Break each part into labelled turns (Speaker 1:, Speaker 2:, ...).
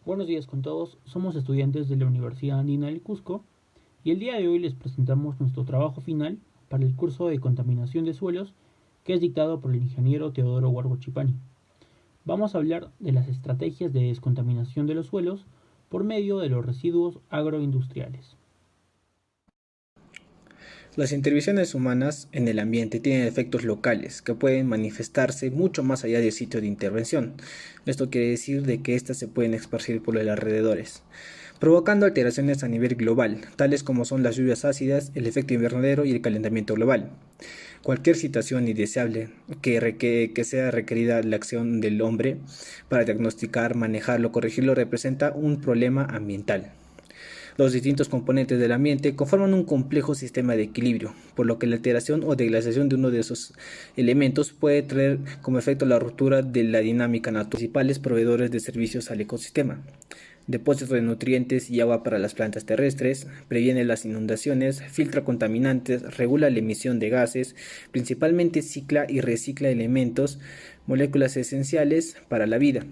Speaker 1: Buenos días con todos, somos estudiantes de la Universidad Andina del Cusco y el día de hoy les presentamos nuestro trabajo final para el curso de contaminación de suelos que es dictado por el ingeniero Teodoro Huargochipani. Vamos a hablar de las estrategias de descontaminación de los suelos por medio de los residuos agroindustriales.
Speaker 2: Las intervenciones humanas en el ambiente tienen efectos locales que pueden manifestarse mucho más allá del sitio de intervención. Esto quiere decir de que éstas se pueden esparcir por los alrededores, provocando alteraciones a nivel global, tales como son las lluvias ácidas, el efecto invernadero y el calentamiento global. Cualquier situación indeseable que sea requerida la acción del hombre para diagnosticar, manejarlo, corregirlo, representa un problema ambiental. Los distintos componentes del ambiente conforman un complejo sistema de equilibrio, por lo que la alteración o degradación de uno de esos elementos puede traer como efecto la ruptura de la dinámica natural. Principales proveedores de servicios al ecosistema: depósitos de nutrientes y agua para las plantas terrestres, previene las inundaciones, filtra contaminantes, regula la emisión de gases, principalmente cicla y recicla elementos, moléculas esenciales para la vida.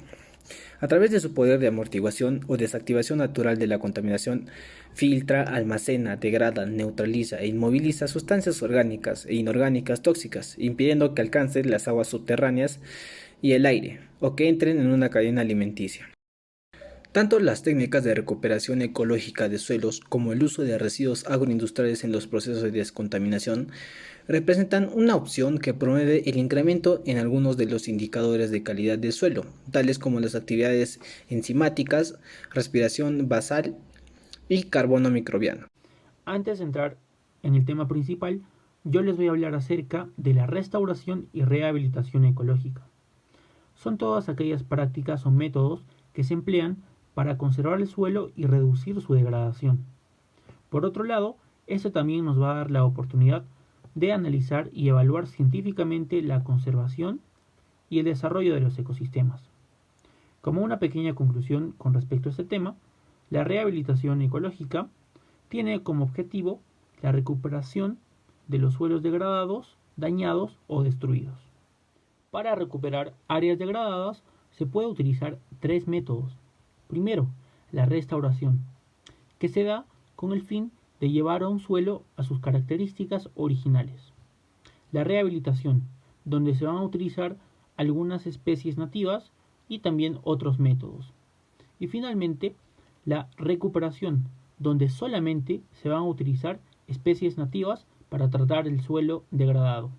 Speaker 2: A través de su poder de amortiguación o desactivación natural de la contaminación, filtra, almacena, degrada, neutraliza e inmoviliza sustancias orgánicas e inorgánicas tóxicas, impidiendo que alcancen las aguas subterráneas y el aire, o que entren en una cadena alimenticia. Tanto las técnicas de recuperación ecológica de suelos como el uso de residuos agroindustriales en los procesos de descontaminación representan una opción que promueve el incremento en algunos de los indicadores de calidad del suelo, tales como las actividades enzimáticas, respiración basal y carbono microbiano.
Speaker 1: Antes de entrar en el tema principal, yo les voy a hablar acerca de la restauración y rehabilitación ecológica. Son todas aquellas prácticas o métodos que se emplean para conservar el suelo y reducir su degradación. Por otro lado, esto también nos va a dar la oportunidad de analizar y evaluar científicamente la conservación y el desarrollo de los ecosistemas. Como una pequeña conclusión con respecto a este tema, la rehabilitación ecológica tiene como objetivo la recuperación de los suelos degradados, dañados o destruidos. Para recuperar áreas degradadas se puede utilizar tres métodos. Primero, la restauración, que se da con el fin de llevar a un suelo a sus características originales. La rehabilitación, donde se van a utilizar algunas especies nativas y también otros métodos. Y finalmente, la recuperación, donde solamente se van a utilizar especies nativas para tratar el suelo degradado.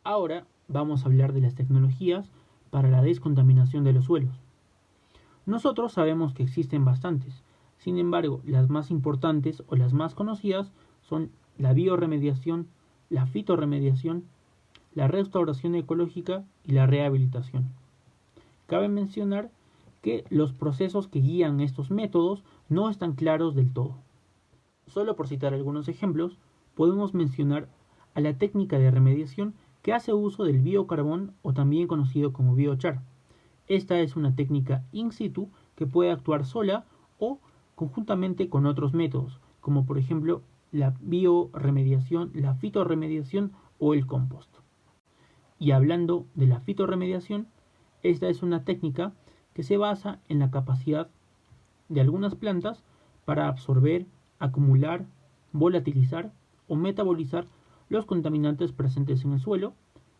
Speaker 1: Ahora vamos a hablar de las tecnologías para la descontaminación de los suelos. Nosotros sabemos que existen bastantes, sin embargo, las más importantes o las más conocidas son la bioremediación, la fitorremediación, la restauración ecológica y la rehabilitación. Cabe mencionar que los procesos que guían estos métodos no están claros del todo. Solo por citar algunos ejemplos, podemos mencionar a la técnica de remediación que hace uso del biocarbón o también conocido como biochar. Esta es una técnica in situ que puede actuar sola o conjuntamente con otros métodos, como por ejemplo la bioremediación, la fitorremediación o el compost. Y hablando de la fitorremediación, esta es una técnica que se basa en la capacidad de algunas plantas para absorber, acumular, volatilizar o metabolizar los contaminantes presentes en el suelo,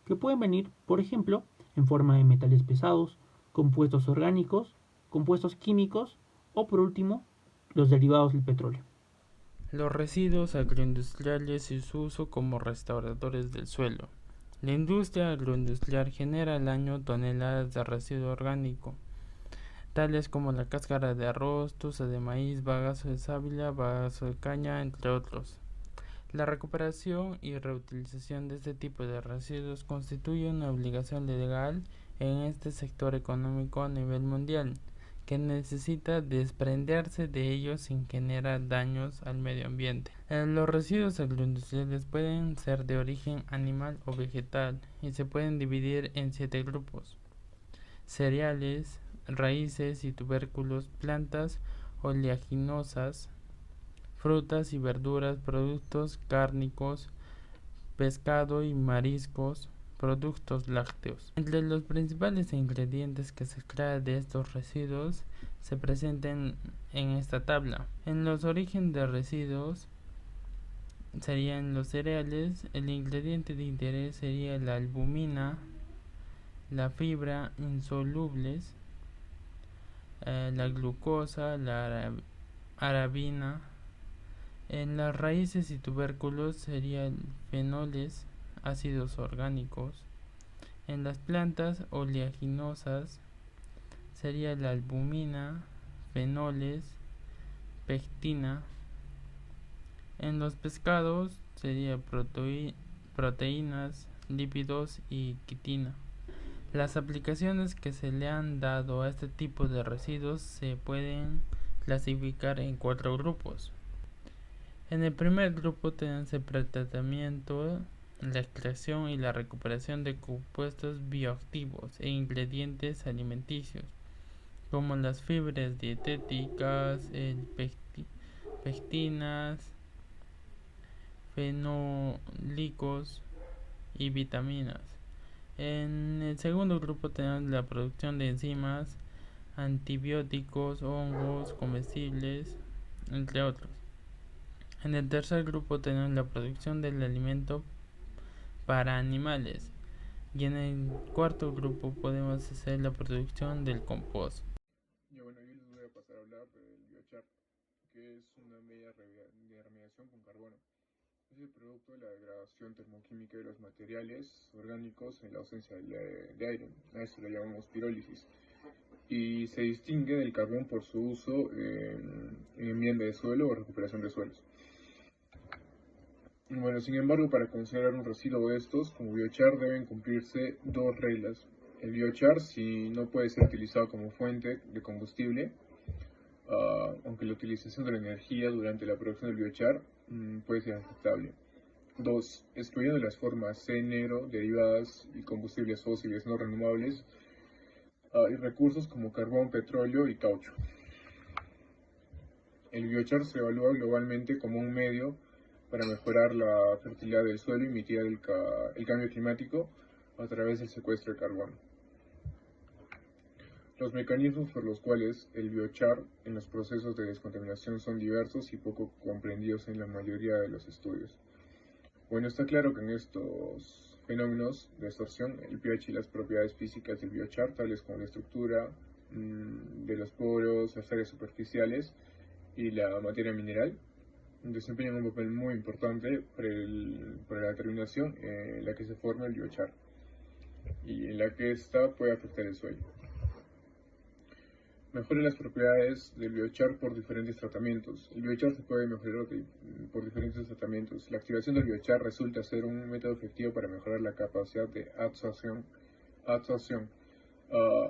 Speaker 1: que pueden venir, por ejemplo, en forma de metales pesados, compuestos orgánicos, compuestos químicos o, por último, los derivados del petróleo.
Speaker 3: Los residuos agroindustriales y su uso como restauradores del suelo. La industria agroindustrial genera al año toneladas de residuo orgánico, tales como la cáscara de arroz, tuza de maíz, bagazo de sábila, bagazo de caña, entre otros. La recuperación y reutilización de este tipo de residuos constituye una obligación legal en este sector económico a nivel mundial, que necesita desprenderse de ellos sin generar daños al medio ambiente. Los residuos agroindustriales pueden ser de origen animal o vegetal y se pueden dividir en 7 grupos: cereales, raíces y tubérculos, plantas oleaginosas, frutas y verduras, productos cárnicos, pescado y mariscos, productos lácteos. Entre los principales ingredientes que se extraen de estos residuos se presentan en esta tabla. En los orígenes de residuos serían los cereales. El ingrediente de interés sería la albumina, la fibra insolubles, la glucosa, la arabina. En las raíces y tubérculos serían fenoles, ácidos orgánicos. En las plantas oleaginosas sería la albumina, fenoles, pectina. En los pescados sería proteínas, lípidos y quitina. Las aplicaciones que se le han dado a este tipo de residuos se pueden clasificar en 4 grupos. En el primer grupo tenemos el pretratamiento, la extracción y la recuperación de compuestos bioactivos e ingredientes alimenticios, como las fibras dietéticas, pectinas, fenólicos y vitaminas. En el segundo grupo tenemos la producción de enzimas, antibióticos, hongos, comestibles, entre otros. En el tercer grupo tenemos la producción del alimento para animales. Y en el cuarto grupo podemos hacer la producción del compost.
Speaker 4: Yo les voy a pasar a hablar del biochar, que es una media de remediación con carbono. Es el producto de la degradación termoquímica de los materiales orgánicos en la ausencia de aire. A esto lo llamamos pirólisis. Y se distingue del carbón por su uso en enmienda de suelo o recuperación de suelos. Bueno, sin embargo, para considerar un residuo de estos como biochar deben cumplirse 2 reglas. El biochar, si no puede ser utilizado como fuente de combustible, aunque la utilización de la energía durante la producción del biochar puede ser aceptable. 2. Excluyendo las formas C negro, derivadas y combustibles fósiles no renovables, y recursos como carbón, petróleo y caucho. El biochar se evalúa globalmente como un medio para mejorar la fertilidad del suelo y mitigar el cambio climático a través del secuestro de carbono. Los mecanismos por los cuales el biochar en los procesos de descontaminación son diversos y poco comprendidos en la mayoría de los estudios. Bueno, está claro que en estos fenómenos de absorción, el pH y las propiedades físicas del biochar, tales como la estructura de los poros, las áreas superficiales y la materia mineral, desempeñan un papel muy importante para la determinación en la que se forma el biochar y en la que ésta puede afectar el suelo. Mejora las propiedades del biochar por diferentes tratamientos. El biochar se puede mejorar por diferentes tratamientos. La activación del biochar resulta ser un método efectivo para mejorar la capacidad de absorción.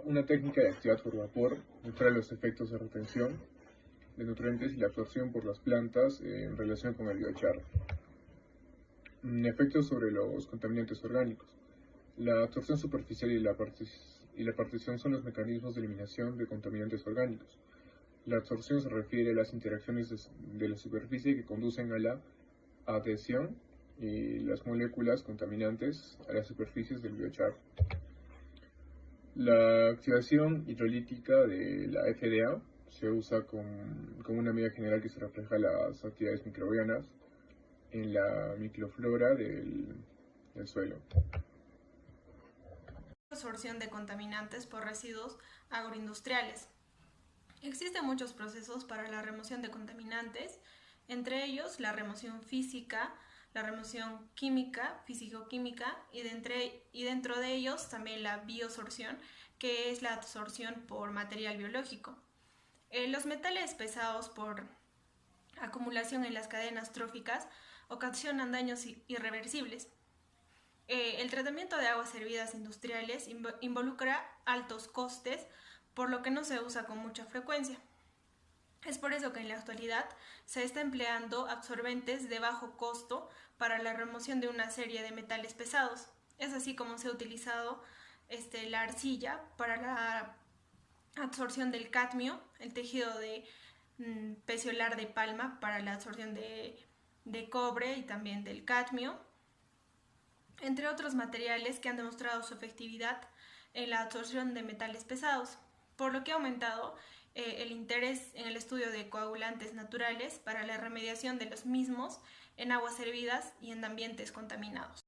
Speaker 4: Una técnica de actividad por vapor mejora los efectos de retención de nutrientes y la absorción por las plantas en relación con el biochar. Efectos sobre los contaminantes orgánicos. La absorción superficial y la partición son los mecanismos de eliminación de contaminantes orgánicos. La absorción se refiere a las interacciones de la superficie que conducen a la adhesión y las moléculas contaminantes a las superficies del biochar. La activación hidrolítica de la FDA se usa como una medida general que se refleja las actividades microbianas en la microflora del suelo.
Speaker 5: Absorción de contaminantes por residuos agroindustriales. Existen muchos procesos para la remoción de contaminantes, entre ellos la remoción física, la remoción química, físico-química, y dentro de ellos también la biosorción, que es la absorción por material biológico. Los metales pesados por acumulación en las cadenas tróficas ocasionan daños irreversibles. El tratamiento de aguas hervidas industriales involucra altos costes, por lo que no se usa con mucha frecuencia. Es por eso que en la actualidad se está empleando absorbentes de bajo costo para la remoción de una serie de metales pesados. Es así como se ha utilizado la arcilla para la absorción del cadmio, el tejido de peciolar de palma para la absorción de cobre y también del cadmio, entre otros materiales que han demostrado su efectividad en la absorción de metales pesados, por lo que ha aumentado el interés en el estudio de coagulantes naturales para la remediación de los mismos en aguas hervidas y en ambientes contaminados.